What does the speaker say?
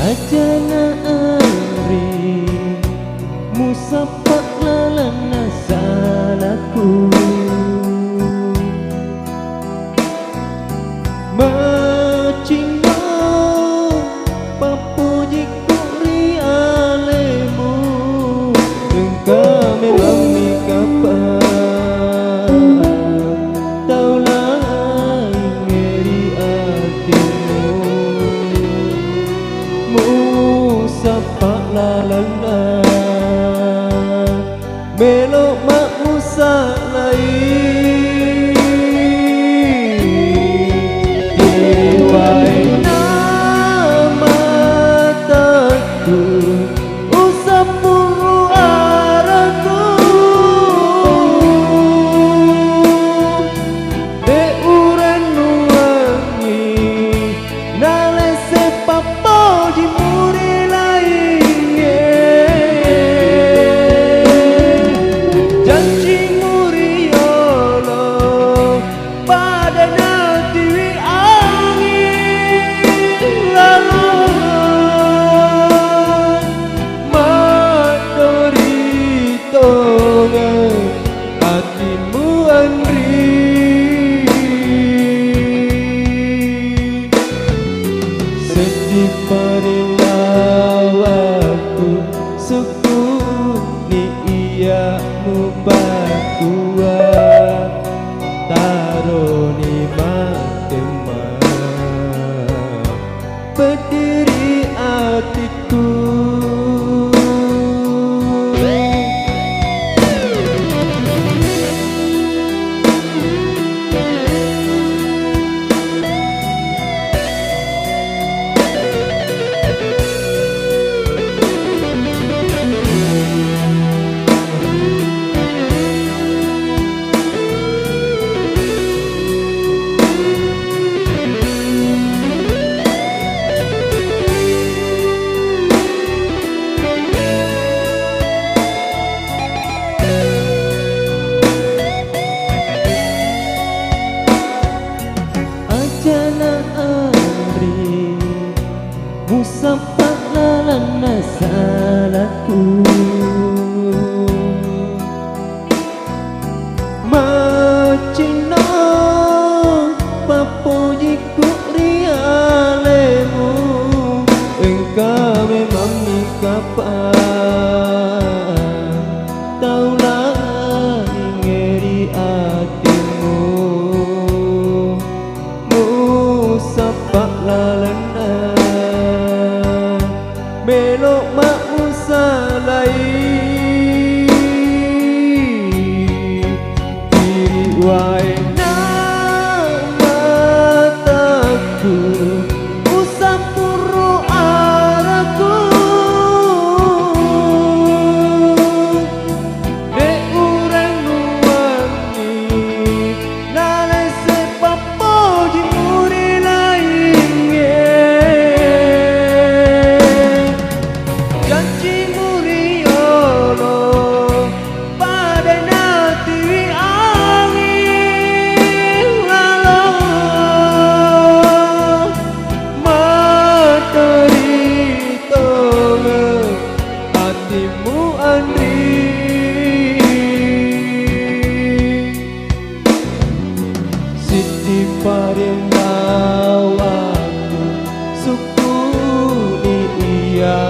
Ajana ari musapak lalana salaku macino papuji kuri alemu engkau memang mikapan taulah ngeri hatimu musapak lalana melok mak musalai kiwai nama takku usapuru araku de uren nuangi nalese papo jimuri lainnya janji muriolo pada nanti angin lalon matori tonga hatimu andri sedih perilawaku suku ni iya mubatua taroni matema berdiri hatiku Ajana ari musapak lalana salaku macino papuji kuri alemu engkau memang mikapan taulah ngeri hatimu musapak lalana melok mak musalai kiwai nama takku usapuru araku de urang nuangi nalese papo jimuri lainnya janji muriolo pada nanti angin lalon materi tonga hatimu andri siti parindawaku suku ni iya